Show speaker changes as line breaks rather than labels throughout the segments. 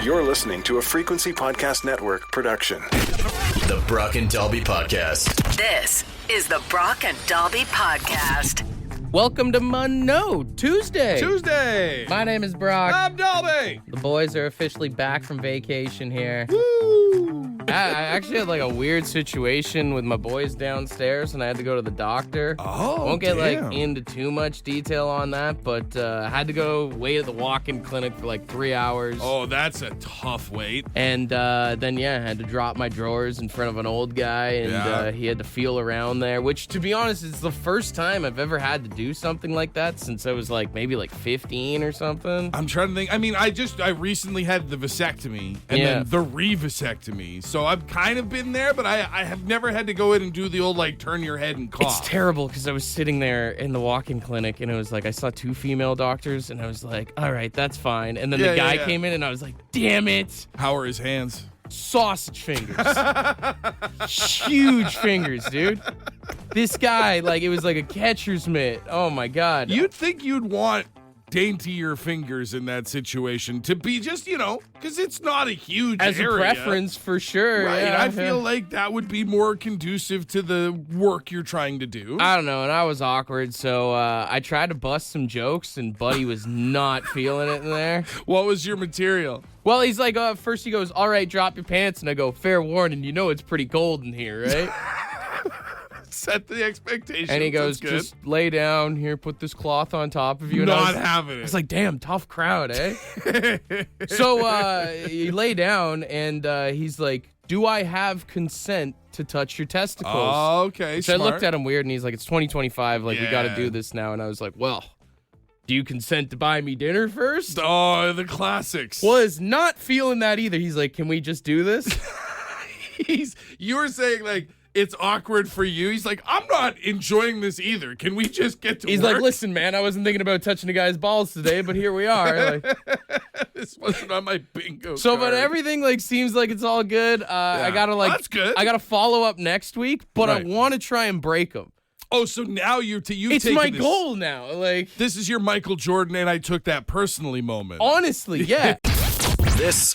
You're listening to a Frequency Podcast Network production.
The Brock and Dalby Podcast.
This is the Brock and Dalby Podcast.
Welcome to Tuesday. My name is Brock.
I'm Dalby.
The boys are officially back from vacation here.
Woo!
I actually had like a weird situation with my boys downstairs, and I had to go to the doctor.
Oh,
Won't get
damn.
like into too much detail on that, but I had to go wait at the walk-in clinic for like 3 hours.
Oh, that's a tough wait.
And then, I had to drop my drawers in front of an old guy, and he had to feel around there, which, to be honest, is the first time I've ever had to do something like that since I was maybe 15 or something.
I'm trying to think. I mean, I recently had the vasectomy and then the re-vasectomy. So I've kind of been there, but I have never had to go in and do the old, turn your head and cough.
It's terrible because I was sitting there in the walk-in clinic, and it was I saw 2 female doctors, and I was like, all right, that's fine. And then the guy came in, and I was like, damn it.
How are his hands?
Sausage fingers. Huge fingers, dude. This guy, it was like a catcher's mitt. Oh, my God.
You'd think you'd want daintier fingers in that situation to be just, because it's not a huge
As
area.
a preference, for sure.
Right,
yeah,
I feel like that would be more conducive to the work you're trying to do.
I don't know, and I was awkward, so I tried to bust some jokes, and Buddy was not feeling it in there.
What was your material?
Well, he's like, first he goes, all right, drop your pants, and I go, fair warning, it's pretty cold in here, right?
Set the expectations.
And he goes, just lay down here, put this cloth on top of you. And
Not having it.
I was like, damn, tough crowd, eh? So he lay down, and he's like, do I have consent to touch your testicles?
Oh, okay,
So
smart.
I looked at him weird, and he's like, it's 2025, we got to
Yeah.
do this now. And I was like, well, do you consent to buy me dinner first?
Oh, the classics.
Was not feeling that either. He's like, can we just do this?
You were saying, it's awkward for you. He's like, I'm not enjoying this either. Can we just get to
He's
work?
like, listen, man, I wasn't thinking about touching a guy's balls today, but here we are.
This wasn't on my bingo
So,
card.
but everything seems like it's all good. I gotta
That's good.
I gotta follow up next week, but
Right.
I want to try and break them.
Oh, so now you've
It's
taken
my
this.
goal now.
This is your Michael Jordan, and I took that personally moment.
Honestly, yeah.
This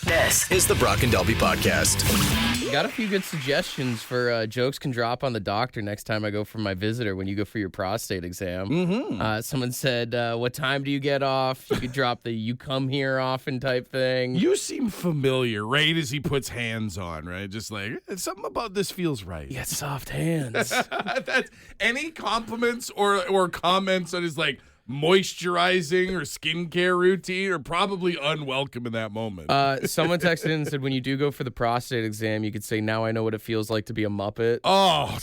is the Brock and Dalby Podcast.
Got a few good suggestions for jokes can drop on the doctor next time I go for my visitor when you go for your prostate exam. Mm-hmm. Someone said, what time do you get off? You could drop the you come here often type thing.
You seem familiar, right? As he puts hands on, right? Just something about this feels right.
You got soft hands.
That's any compliments or comments on his moisturizing or skincare routine are probably unwelcome in that moment.
Someone texted in and said, when you do go for the prostate exam, you could say, now I know what it feels like to be a Muppet.
Oh,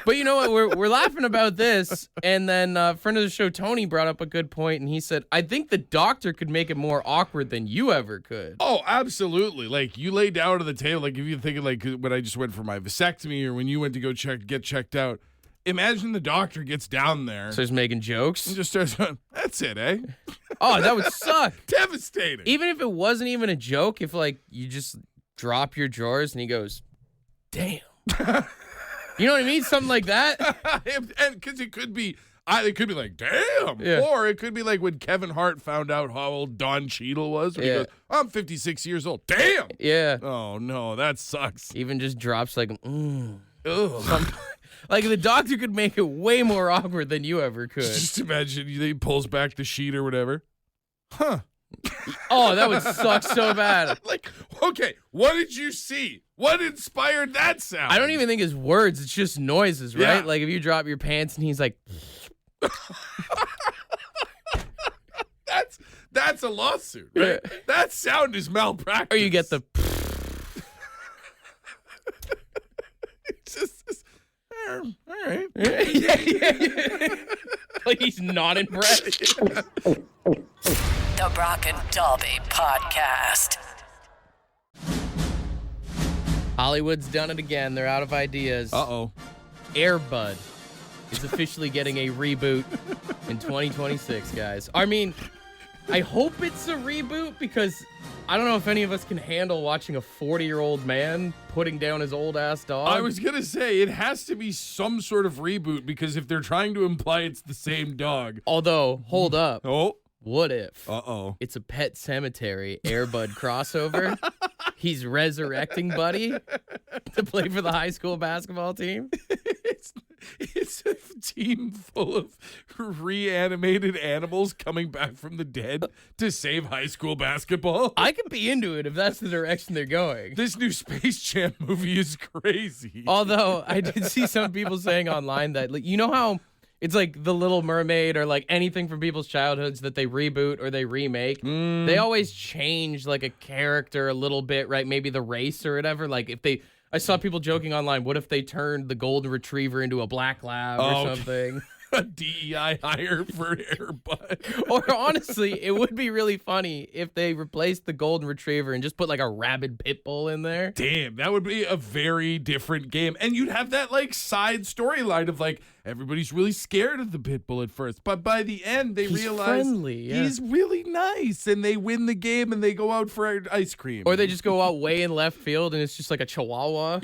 But you know what? We're laughing about this, and then friend of the show, Tony, brought up a good point, and he said, I think the doctor could make it more awkward than you ever could.
oh, absolutely. You lay down at the table, if you're thinking when I just went for my vasectomy or when you went to go get checked out. Imagine the doctor gets down there
So he's making jokes.
and just starts going, that's it, eh?
Oh, that would suck.
Devastating.
Even if it wasn't even a joke, if you just drop your drawers and he goes, damn. You know what I mean? Something like that.
And because it could be damn.
Yeah.
Or it could be when Kevin Hart found out how old Don Cheadle was. When he goes, I'm 56 years old. Damn.
Yeah.
Oh, no, that sucks.
Even just drops
Ugh.
the doctor could make it way more awkward than you ever could.
Just imagine he pulls back the sheet or whatever. Huh.
Oh, that would suck so bad.
Okay, what did you see? What inspired that sound?
I don't even think it's words. It's just noises, right?
Yeah.
If you drop your pants and he's like,
That's a lawsuit, right?
Yeah.
That sound is malpractice.
or you get the,
It's just all right.
yeah. He's not impressed.
The Brock and Dalby Podcast.
Hollywood's done it again. They're out of ideas.
Uh-oh.
Air Bud is officially getting a reboot in 2026, guys. I mean, I hope it's a reboot because I don't know if any of us can handle watching a 40-year-old man putting down his old-ass dog.
I was going to say, it has to be some sort of reboot because if they're trying to imply it's the same dog.
Although, hold up.
Oh.
What if
Uh-oh.
it's a Pet Cemetery Air Bud crossover? He's resurrecting Buddy to play for the high school basketball team.
It's a team full of reanimated animals coming back from the dead to save high school basketball.
I could be into it if that's the direction they're going.
This new Space Jam movie is crazy.
Although I did see some people saying online that, like, you know how it's like The Little Mermaid or like anything from people's childhoods that they reboot or they remake. They always change like a character a little bit, right? Maybe the race or whatever. Like I saw people joking online, what if they turned the golden retriever into a black lab or something?
A DEI hire for Air Bud.
Or honestly, it would be really funny if they replaced the golden retriever and just put like a rabid pit bull in there.
Damn, that would be a very different game. And you'd have that like side storyline of like everybody's really scared of the pit bull at first, but by the end they realize
friendly, yeah.
he's really nice and they win the game and they go out for ice cream.
Or they just go out way in left field and it's just like a chihuahua.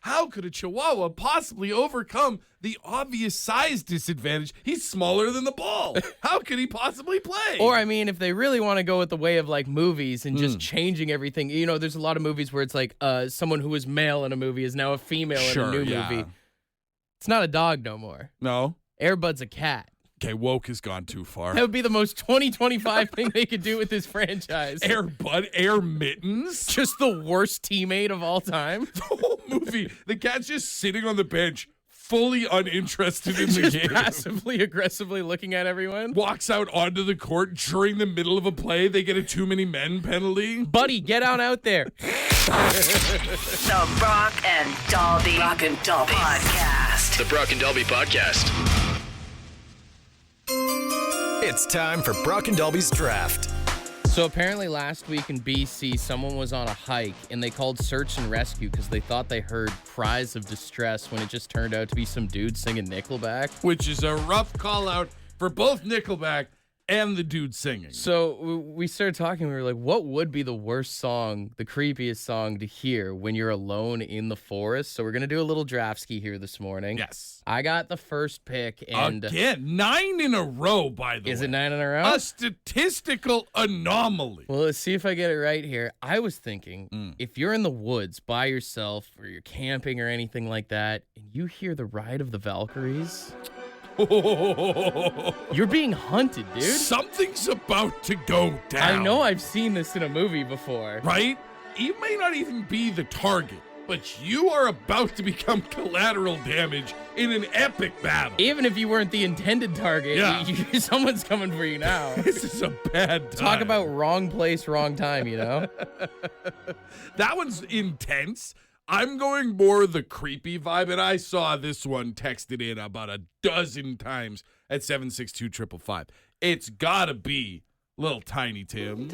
How could a chihuahua possibly overcome the obvious size disadvantage? He's smaller than the ball. How could he possibly play?
Or, I mean, if they really want to go with the way of like movies and just changing everything, you know, there's a lot of movies where it's like someone who was male in a movie is now a female in a new movie. It's not a dog no more.
No.
Air Bud's a cat.
Okay, woke has gone too far.
That would be the most 2025 thing they could do with this franchise.
Air Bud, Air Mittens.
Just the worst teammate of all time.
The whole movie, the cat's just sitting on the bench, fully uninterested in the game.
Passively, aggressively looking at everyone.
Walks out onto the court during the middle of a play. They get a too many men penalty.
Buddy, get on out there.
The Brock and Dalby Podcast.
The Brock and Dalby Podcast. It's time for Brock and Dalby's Draft.
So apparently last week in BC, someone was on a hike and they called search and rescue because they thought they heard cries of distress when it just turned out to be some dude singing Nickelback.
Which is a rough call out for both Nickelback and the dude singing.
So we started talking. We were like, what would be the worst song, the creepiest song to hear when you're alone in the forest? So we're going to do a little draft ski here this morning.
Yes.
I got the first pick. And
again, 9 in a row, by the way.
Is it 9 in a row?
A statistical anomaly.
Well, let's see if I get it right here. I was thinking, if you're in the woods by yourself or you're camping or anything like that, and you hear the Ride of the Valkyries... You're being hunted, dude.
Something's about to go down.
I know I've seen this in a movie before.
Right? You may not even be the target, but you are about to become collateral damage in an epic battle.
Even if you weren't the intended target, someone's coming for you now.
This is a bad time.
Talk about wrong place, wrong time, you know?
That one's intense. I'm going more the creepy vibe, and I saw this one texted in about a dozen times at 762-555. It's gotta be Little Tiny Tim.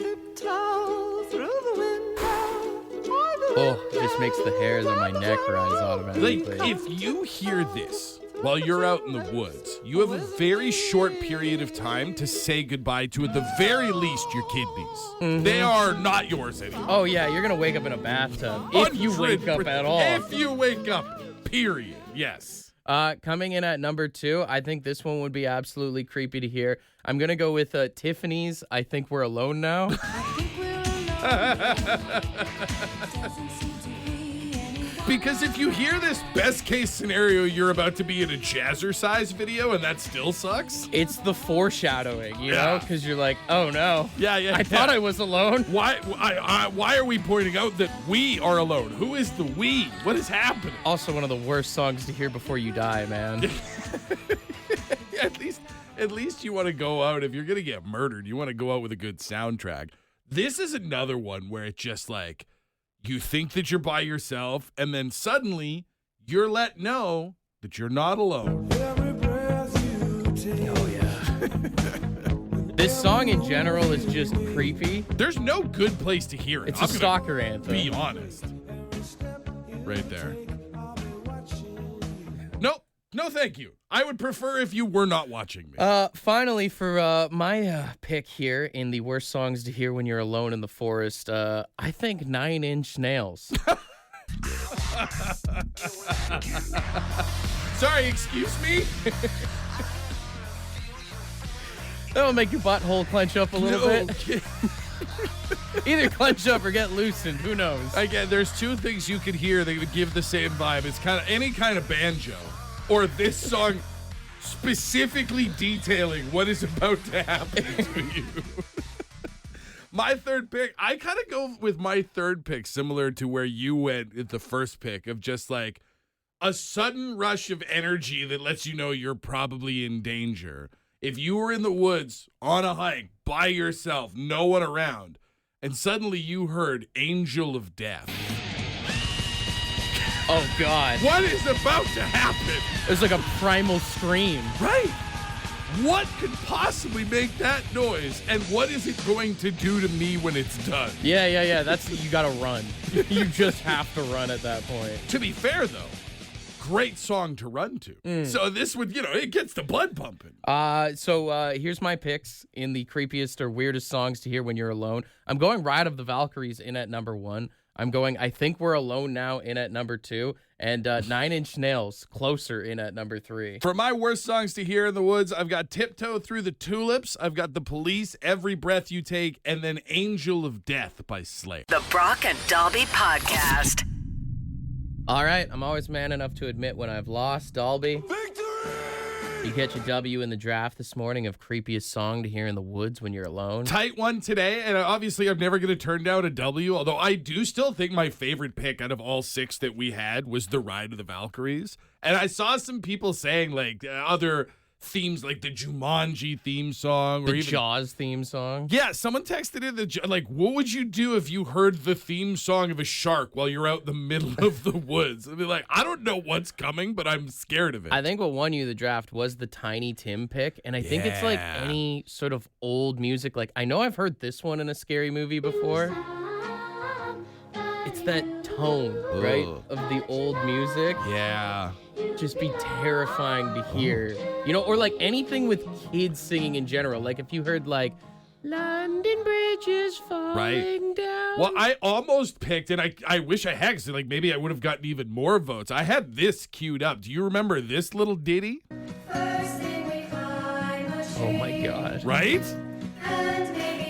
Oh, it just makes the hairs on my neck rise automatically.
Like, if you hear this while you're out in the woods, you have a very short period of time to say goodbye to, at the very least, your kidneys. Mm-hmm. They are not yours anymore.
Oh, yeah, you're going to wake up in a bathtub. If you wake up at all.
If you wake up, period. Yes.
Coming in at number 2, I think this one would be absolutely creepy to hear. I'm going to go with Tiffany's I Think We're Alone Now.
Because if you hear this, best case scenario, you're about to be in a Jazzercise video and that still sucks.
It's the foreshadowing, you know? Because you're like, oh no.
I
thought I was alone.
Why are we pointing out that we are alone? Who is the we? What is happening?
Also one of the worst songs to hear before you die, man.
At least you want to go out, if you're going to get murdered, you want to go out with a good soundtrack. This is another one where it's just like, you think that you're by yourself, and then suddenly you're let know that you're not alone.
Oh, yeah. This song in general is just creepy.
There's no good place to hear it.
It's a stalker anthem.
Be honest. Right there. Nope. No, thank you. I would prefer if you were not watching me.
Finally, for my pick here in the worst songs to hear when you're alone in the forest, I think 9 Inch Nails.
Sorry, excuse me?
That'll make your butthole clench up a little bit. Either clench up or get loosened. Who knows?
Again, there's two things you could hear that would give the same vibe. It's kind of any kind of banjo, or this song specifically detailing what is about to happen to you. My third pick, I kind of go with my third pick similar to where you went at the first pick, of just like a sudden rush of energy that lets you know you're probably in danger. If you were in the woods on a hike by yourself, no one around, and suddenly you heard Angel of Death.
Oh, God.
What is about to happen?
It's like a primal scream.
Right. What could possibly make that noise, and what is it going to do to me when it's done?
Yeah. You gotta run. You just have to run at that point.
To be fair, though, great song to run to. So this would, it gets the blood pumping.
So here's my picks in the creepiest or weirdest songs to hear when you're alone. I'm going Ride of the Valkyries in at number 1. I'm going I Think We're Alone Now in at number 2. And 9 Inch Nails, Closer, in at number 3.
For my worst songs to hear in the woods, I've got Tiptoe Through the Tulips, I've got The Police, Every Breath You Take, and then Angel of Death by Slayer.
The Brock and Dalby Podcast.
All right, I'm always man enough to admit when I've lost. Dalby, you get your W in the draft this morning of creepiest song to hear in the woods when you're alone.
Tight one today, and obviously I'm never going to turn down a W, although I do still think my favorite pick out of all 6 that we had was The Ride of the Valkyries. And I saw some people saying like other themes, like the Jumanji theme song, or
The
even
Jaws theme song.
Yeah, someone texted in like, what would you do if you heard the theme song of a shark while you're out in the middle of the woods? I'd be like, I don't know what's coming, but I'm scared of it.
I think what won you the draft was the Tiny Tim pick, and I think it's like any sort of old music. Like, I know I've heard this one in a scary movie before. It's that tone, right, of the old music.
Yeah.
Just be terrifying to hear. Or like anything with kids singing in general. Like if you heard like London Bridge is falling down.
Well, I almost picked, and I wish I had, because like maybe I would have gotten even more votes. I had this queued up. Do you remember this little ditty?
Oh my God.
Right?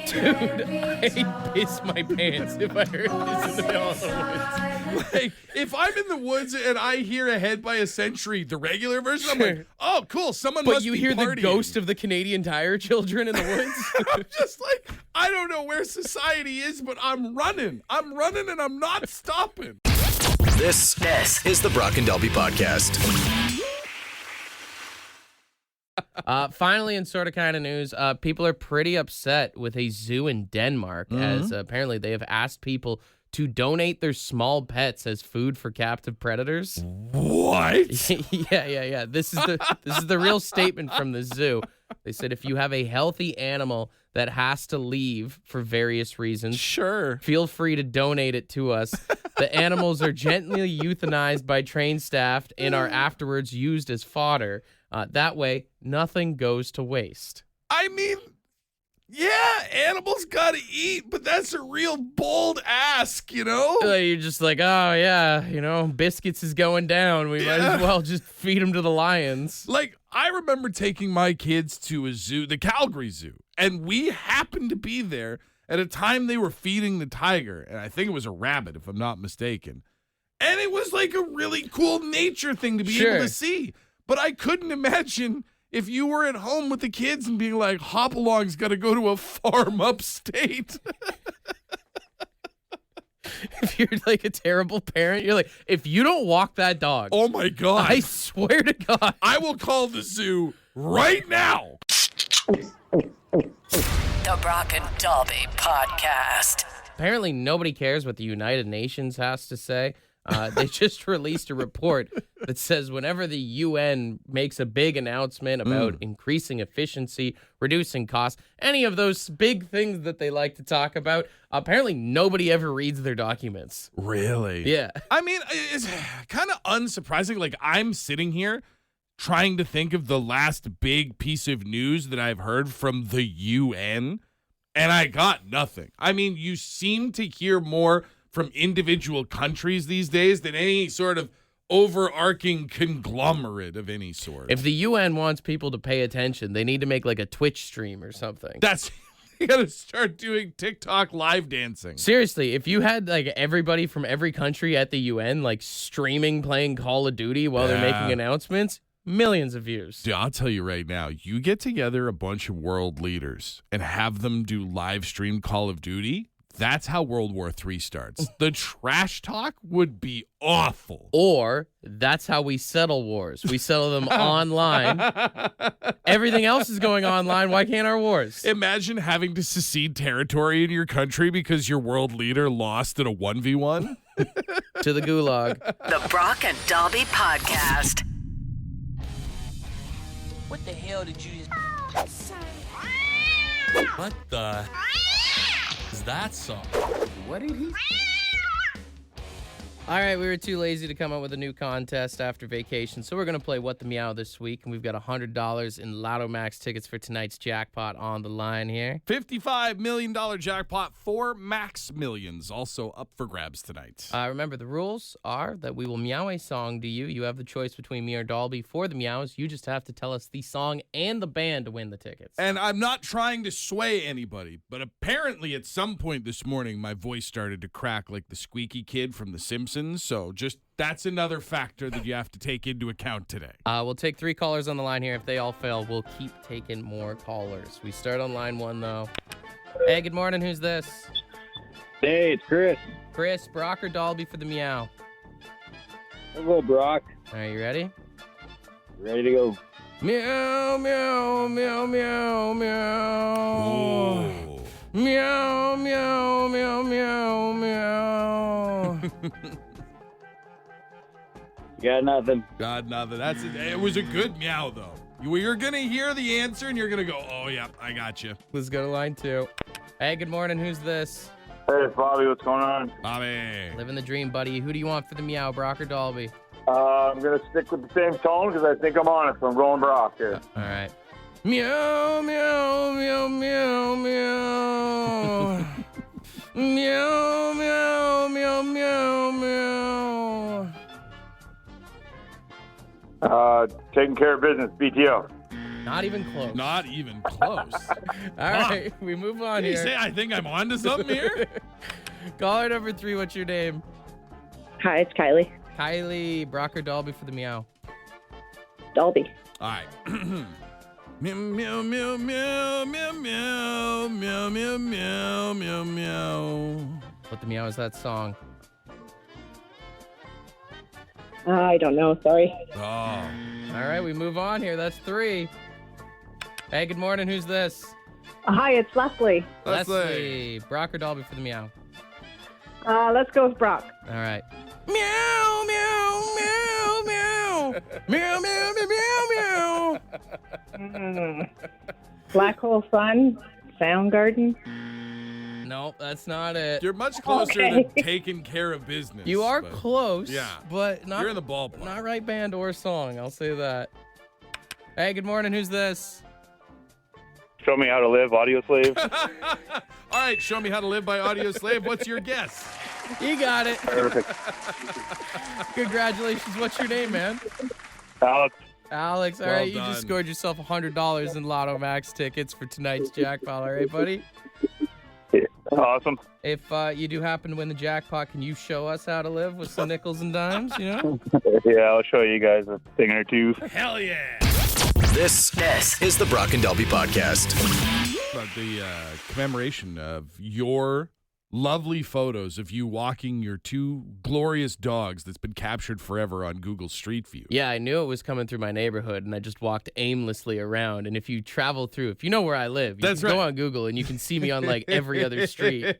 Dude, I'd piss my pants if I heard this in the middle of the woods.
Like, if I'm in the woods and I hear Ahead by a Century, the regular version, I'm like, oh, cool, someone
But
must
you
be
hear
partying.
the ghost of the Canadian Tire children in the woods?
I'm just like, I don't know where society is, but I'm running. I'm running and I'm not stopping.
This is the Brock and Dalby Podcast.
Finally, in sort of kind of news, people are pretty upset with a zoo in Denmark, as apparently they have asked people to donate their small pets as food for captive predators.
What?
Yeah. This is the real statement from the zoo. They said if you have a healthy animal that has to leave for various reasons,
Sure.
feel free to donate it to us. The animals are gently euthanized by trained staff and are afterwards used as fodder. That way, nothing goes to waste.
I mean, yeah, animals gotta eat, but that's a real bold ask,
You're just like, oh, yeah, biscuits is going down. We might as well just feed them to the lions.
Like, I remember taking my kids to a zoo, the Calgary Zoo, and we happened to be there at a time they were feeding the tiger, and I think it was a rabbit, if I'm not mistaken. And it was like a really cool nature thing to be able to see. But I couldn't imagine if you were at home with the kids and being like, Hopalong's got to go to a farm upstate.
If you're like a terrible parent, you're like, if you don't walk that dog,
Oh my God.
I swear to God,
I will call the zoo right now.
The Brock and Dalby Podcast.
apparently nobody cares what the United Nations has to say. They just released a report that says whenever the UN makes a big announcement about increasing efficiency, reducing costs, any of those big things that they like to talk about, apparently nobody ever reads their documents.
Really?
Yeah.
I mean, it's kind of unsurprising. Like, I'm sitting here trying to think of the last big piece of news that I've heard from the UN, and I got nothing. I mean, you seem to hear more from individual countries these days than any sort of overarching conglomerate of any sort.
If the UN wants people to pay attention, they need to make like a Twitch stream or something.
That's you gotta start doing TikTok live dancing.
Seriously, if you had like everybody from every country at the UN like streaming playing Call of Duty while they're making announcements, millions of views.
Dude, I'll tell you right now, you get together a bunch of world leaders and have them do live stream Call of Duty, that's how World War III starts. The trash talk would be awful.
Or that's how we settle wars. We settle them online. Everything else is going online. Why can't our wars?
Imagine having to secede territory in your country because your world leader lost in a 1v1.
To the gulag.
The Brock and Dalby Podcast.
What the hell did you just...
What the is that song?
What did he...
All right, we were too lazy to come up with a new contest after vacation, so we're going to play What the Meow this week, and we've got $100 in Lotto Max tickets for tonight's jackpot on the line here.
$55 million jackpot, 4 max millions, also up for grabs tonight.
Remember, the rules are that we will meow a song to you. You have the choice between me or Dalby for the meows. You just have to tell us the song and the band to win the tickets.
And I'm not trying to sway anybody, but apparently at some point this morning, my voice started to crack like the squeaky kid from The Simpsons. So just that's another factor that you have to take into account today.
We'll take 3 callers on the line here. If they all fail, we'll keep taking more callers. We start on line 1, though. Hey, good morning. Who's this?
Hey, it's Chris.
Chris, Brock, or Dalby for the meow?
Hello, Brock.
Are you ready?
Ready to go.
Meow, meow, meow, meow, meow.
Ooh.
Meow, meow, meow, meow, meow.
Got nothing.
God, nothing. It was a good meow, though. You're going to hear the answer, and you're going to go, oh, yeah, I got you.
Let's go to line 2. Hey, good morning. Who's this?
Hey, it's Bobby. What's going on?
Bobby.
Living the dream, buddy. Who do you want for the meow, Brock or Dalby?
I'm going to stick with the same tone because I think I'm on it, so I'm going Brock here.
All right. Meow, meow, meow, meow, meow. Meow, meow, meow, meow, meow.
Taking care of business, BTO.
Not even close.
Not even close.
All right, we move on
Did you
here.
say I think I'm on to something here?
Caller number 3, what's your name?
Hi, it's Kylie.
Kylie, Brock or Dalby for the meow?
Dalby.
All right. Meow, meow, meow, meow, meow, meow, meow, meow, meow, meow, meow.
What the meow is that song?
I don't know. Sorry.
Oh.
All right, we move on here. That's 3. Hey, good morning. Who's this?
Hi, it's Leslie.
Leslie. Brock or Dalby for the meow?
Let's go with Brock.
All right. Meow, meow, meow, meow. Meow, meow, meow, meow, meow.
Black Hole Sun, Soundgarden.
No, that's not it.
You're much closer
Okay.
to taking care of business.
You are
but
close,
Yeah.
but not,
You're in the ballpark.
not right band or song. I'll say that. Hey, good morning. Who's this?
Show me how to live, Audio Slave.
All right, Show Me How to Live by Audio Slave. What's your guess?
You got it.
Perfect.
Congratulations. What's your name, man?
Alex.
Alex. All
Well
right, you
done.
just scored yourself $100 in Lotto Max tickets for tonight's jackpot. All right, buddy?
Awesome.
If you do happen to win the jackpot, can you show us how to live with some nickels and dimes, you know?
Yeah, I'll show you guys a thing or two.
Hell yeah.
This is the Brock and Dalby Podcast.
About the commemoration of your lovely photos of you walking your 2 glorious dogs that's been captured forever on Google Street View.
Yeah, I knew it was coming through my neighborhood, and I just walked aimlessly around. And if you travel through, if you know where I live, you
That's
can go
right.
on Google, and you can see me on, like, every other street.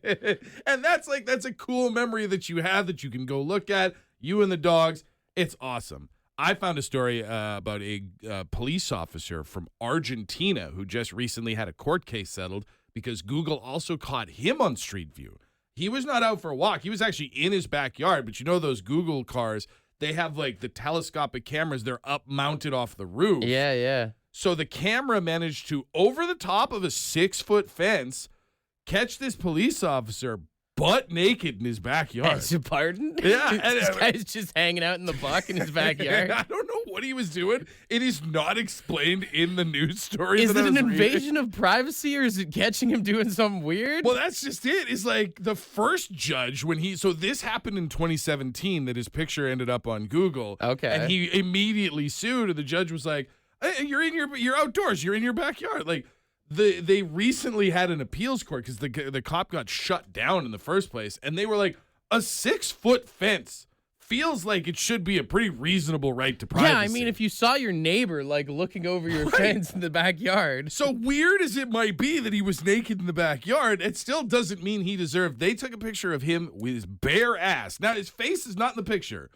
And that's a cool memory that you have that you can go look at, you and the dogs. It's awesome. I found a story about a police officer from Argentina who just recently had a court case settled because Google also caught him on Street View. He was not out for a walk. He was actually in his backyard. But you know those Google cars, they have like the telescopic cameras. They're up mounted off the roof.
Yeah, yeah.
So the camera managed to, over the top of a 6-foot fence, catch this police officer butt naked in his backyard.
Pardon?
Yeah,
This guy's just hanging out in the buck in his backyard.
I don't know what he was doing. It is not explained in the news story.
Is
that
it
I
an
was reading.
invasion of privacy, or is it catching him doing something weird?
Well, that's just it. It's like the first judge so this happened in 2017 that his picture ended up on Google.
Okay.
And he immediately sued, and the judge was like, hey, you're outdoors, you're in your backyard. Like they recently had an appeals court because the cop got shut down in the first place, and they were like, a 6-foot fence feels like it should be a pretty reasonable right to privacy.
Yeah, I mean, if you saw your neighbor like looking over your fence in the backyard.
So weird as it might be that he was naked in the backyard, it still doesn't mean he deserved. They took a picture of him with his bare ass. Now, his face is not in the picture,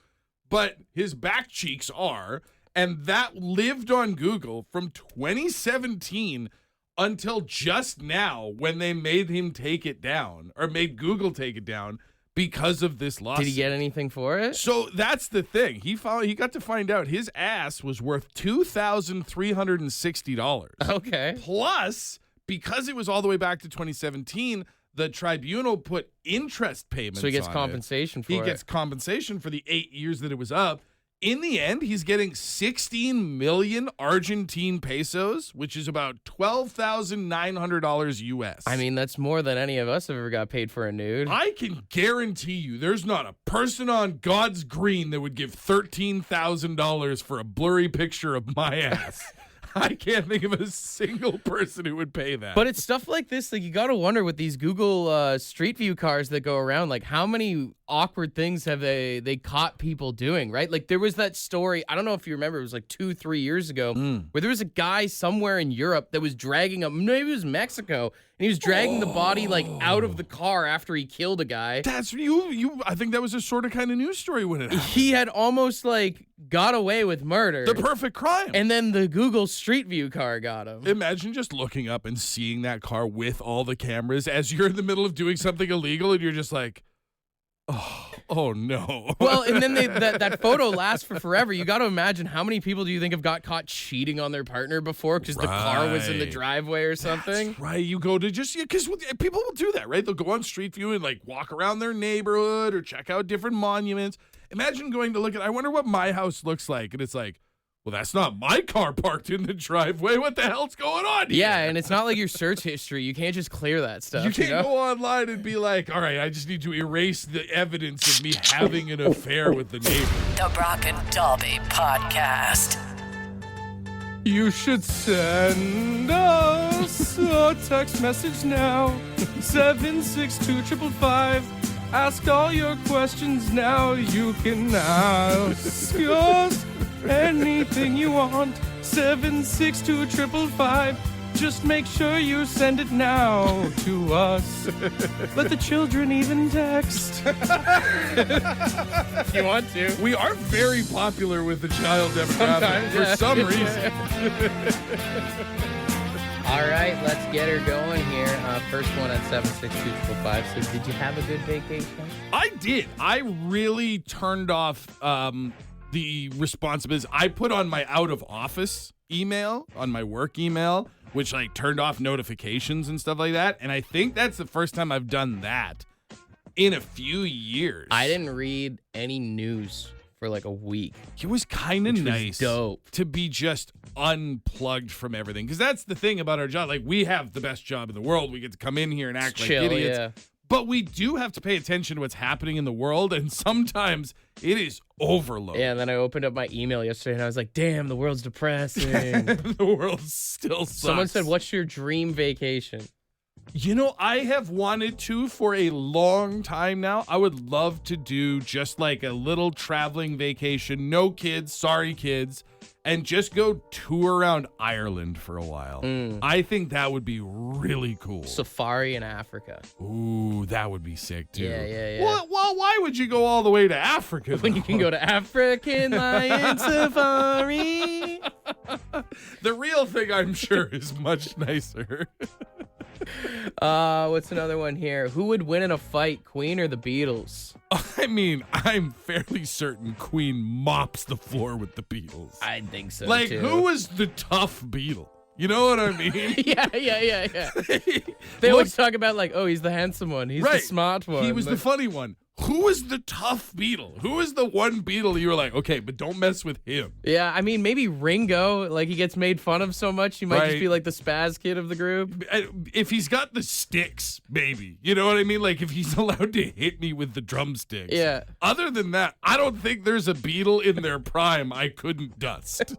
but his back cheeks are, and that lived on Google from 2017 until just now when they made him take it down, or made Google take it down because of this lawsuit.
Did he get anything for it?
So that's the thing. He got to find out his ass was worth $2,360.
Okay.
Plus, because it was all the way back to 2017, the tribunal put interest payments.
So he gets
on
compensation
it.
for
He
it.
gets compensation for the 8 years that it was up. In the end, he's getting 16 million Argentine pesos, which is about $12,900 US.
I mean, that's more than any of us have ever got paid for a nude.
I can guarantee you there's not a person on God's green that would give $13,000 for a blurry picture of my ass. I can't think of a single person who would pay that.
But it's stuff like this, like you got to wonder with these Google Street View cars that go around, like how many awkward things have they caught people doing, right? Like there was that story, I don't know if you remember, it was like 2-3 years ago, where there was a guy somewhere in Europe that was dragging maybe it was Mexico, and he was dragging the body like out of the car after he killed a guy.
That's you. I think that was a sort of kind of news story when it happened.
He had almost like got away with murder.
The perfect crime.
And then the Google Street View car got him.
Imagine just looking up and seeing that car with all the cameras as you're in the middle of doing something illegal and you're just like, oh no.
Well, and then that photo lasts for forever. You got to imagine how many people do you think have got caught cheating on their partner before because the car was in the driveway or something?
That's right. You go to because people will do that, right? They'll go on Street View and like walk around their neighborhood or check out different monuments. Imagine going to look at, I wonder what my house looks like. And it's like, well, that's not my car parked in the driveway. What the hell's going on here?
Yeah, and it's not like your search history. You can't just clear that stuff.
You can't go online and be like, all right, I just need to erase the evidence of me having an affair with the neighbor.
The Brock and Dalby Podcast.
You should send us a text message now. 762-555. Ask all your questions now. You can ask us anything you want. 762-555. Just make sure you send it now to us. Let the children even text. If you want to.
We are very popular with the child demographic for some reason.
All right, let's get her going here. First one at 762-555. So did you have a good vacation?
I did. I really turned off the responsibilities. I put on my out of office email, on my work email, which like turned off notifications and stuff like that. And I think that's the first time I've done that in a few years.
I didn't read any news for like a week.
It was kind of nice
dope
to be just unplugged from everything. Because that's the thing about our job. Like, we have the best job in the world. We get to come in here and act
chill,
like idiots.
yeah.
But we do have to pay attention to what's happening in the world. And sometimes it is overload.
Yeah, and then I opened up my email yesterday and I was like, damn, the world's depressing.
The world still sucks.
Someone said, what's your dream vacation?
You know, I have wanted to for a long time now. I would love to do just like a little traveling vacation. No kids, sorry kids. And just go tour around Ireland for a while. I think that would be really cool.
Safari in Africa.
Ooh, that would be sick too.
Yeah.
Well, why would you go all the way to Africa?
When you can go to African Lion Safari.
The real thing, I'm sure, is much nicer.
What's another one here? Who would win in a fight, Queen or the Beatles?
I mean, I'm fairly certain Queen mops the floor with the Beatles.
I think so,
like,
too.
who was the tough Beatle? You know what I mean?
Yeah. They always talk about like, oh, he's the handsome one. He's the smart one.
He was the funny one. Who is the tough Beatle? Who is the one Beatle you were like, okay, but don't mess with him?
Yeah, I mean, maybe Ringo. Like, he gets made fun of so much, he might just be like the spaz kid of the group.
If he's got the sticks, maybe. You know what I mean? Like, if he's allowed to hit me with the drumsticks.
Yeah.
Other than that, I don't think there's a Beatle in their prime I couldn't dust.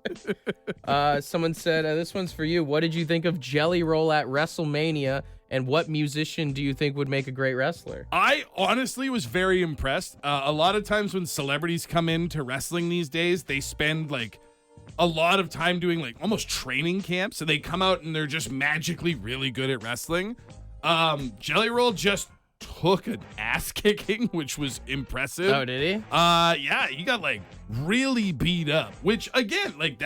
Someone said, this one's for you. What did you think of Jelly Roll at WrestleMania? And what musician do you think would make a great wrestler?
I honestly was very impressed. A lot of times when celebrities come into wrestling these days, they spend like a lot of time doing like almost training camps, and they come out and they're just magically really good at wrestling. Jelly Roll just took an ass kicking, which was impressive.
Oh, did he?
Yeah, he got like really beat up, which again, like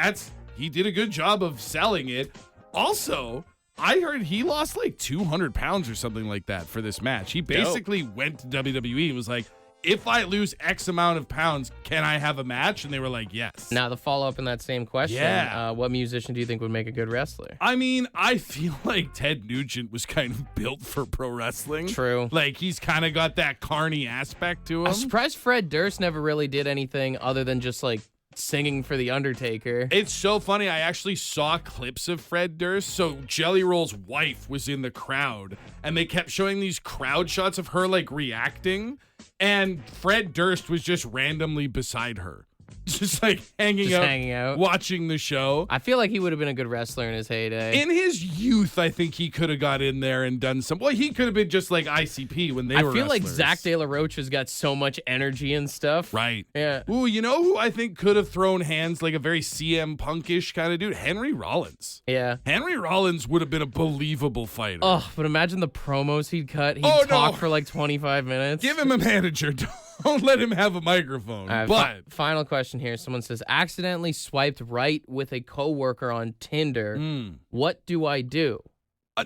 he did a good job of selling it. Also, I heard he lost like 200 pounds or something like that for this match. He basically went to WWE and was like, if I lose X amount of pounds, can I have a match? And they were like, yes.
Now, the follow-up in that same question, what musician do you think would make a good wrestler?
I mean, I feel like Ted Nugent was kind of built for pro wrestling.
True.
Like, he's kind of got that carny aspect to him.
I'm surprised Fred Durst never really did anything other than just like singing for The Undertaker.
It's so funny. I actually saw clips of Fred Durst. So Jelly Roll's wife was in the crowd, and they kept showing these crowd shots of her like reacting, and Fred Durst was just randomly beside her. Just like hanging out, watching the show.
I feel like he would have been a good wrestler in his heyday.
In his youth, I think he could have got in there and done some. Well, he could have been just like ICP when they were
I feel
wrestlers.
like Zach De La Rocha has got so much energy and stuff.
Right.
Yeah.
Ooh, you know who I think could have thrown hands like a very CM Punkish kind of dude? Henry Rollins.
Yeah.
Henry Rollins would have been a believable fighter.
Oh, but imagine the promos he'd cut. He'd talk for like 25 minutes.
Give him a manager. Don't let him have a microphone. But
final question here. Someone says, accidentally swiped right with a coworker on Tinder. What do I do?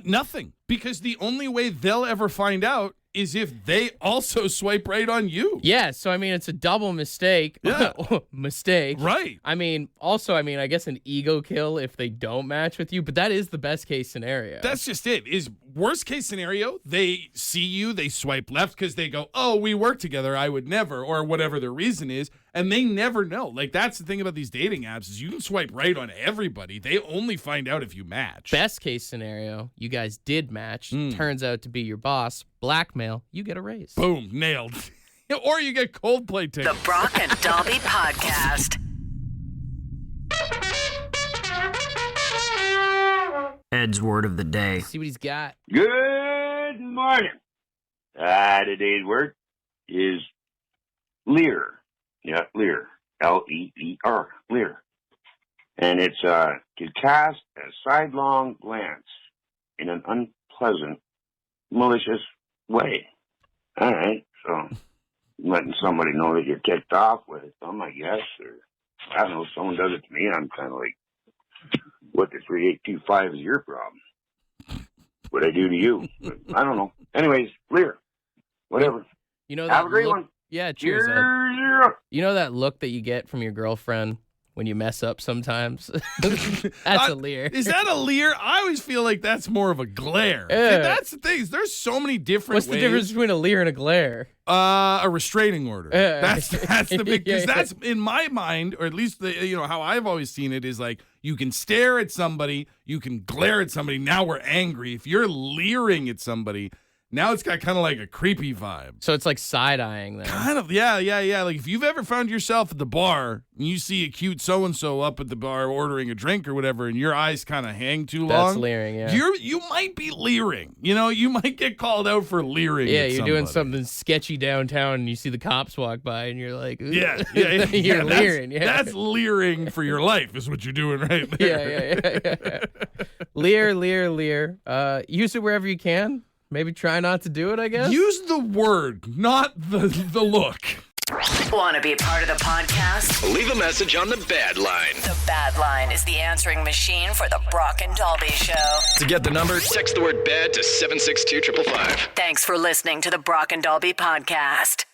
Nothing. Because the only way they'll ever find out is if they also swipe right on you.
Yeah, so I mean, it's a double mistake.
Yeah.
Mistake.
Right.
I mean, also, I guess an ego kill if they don't match with you, but that is the best case scenario.
That's just it. Is worst case scenario, they see you, they swipe left because they go, oh, we work together, I would never, or whatever the reason is, and they never know. Like, that's the thing about these dating apps is you can swipe right on everybody. They only find out if you match.
Best case scenario, you guys did match, turns out to be your boss, blackmail, you get a raise.
Boom, nailed. Or you get Coldplay tickets.
The Brock and Dobby Podcast.
Ed's word of the day.
See what he's got.
Good morning. Today's word is leer. Yeah, leer. L-E-E-R. Leer. And it's to cast a sidelong glance in an unpleasant, malicious way. All right, so letting somebody know that you're ticked off with them, I guess, or I don't know, if someone does it to me, I'm kind of like, what the 3825 is your problem? What I do to you? But I don't know. Anyways, leer. Whatever.
You know,
have a great one.
Yeah, cheers.
Cheers.
You know that look that you get from your girlfriend when you mess up sometimes? That's a leer.
Is that a leer? I always feel like that's more of a glare.
Yeah.
That's the thing. There's so many different
What's
ways.
the difference between a leer and a glare?
A restraining order. That's the big, because
Yeah.
that's in my mind, or at least how I've always seen it is like you can stare at somebody, you can glare at somebody. Now we're angry. If you're leering at somebody, now it's got kind of like a creepy vibe.
So it's like side-eyeing them.
Kind of, yeah. Like if you've ever found yourself at the bar and you see a cute so-and-so up at the bar ordering a drink or whatever, and your eyes kind of hang too long.
That's leering, yeah.
You might be leering. You might get called out for leering.
Yeah,
at
you're
somebody.
doing something sketchy downtown and you see the cops walk by and you're like, "Ooh."
Yeah.
You're leering, yeah.
That's leering for your life is what you're doing right there.
Yeah. Leer. Use it wherever you can. Maybe try not to do it, I guess.
Use the word, not the look.
Want to be part of the podcast?
Leave a message on the Bad Line.
The Bad Line is the answering machine for the Brock and Dalby Show.
To get the number, text the word BAD to 762-555.
Thanks for listening to the Brock and Dalby Podcast.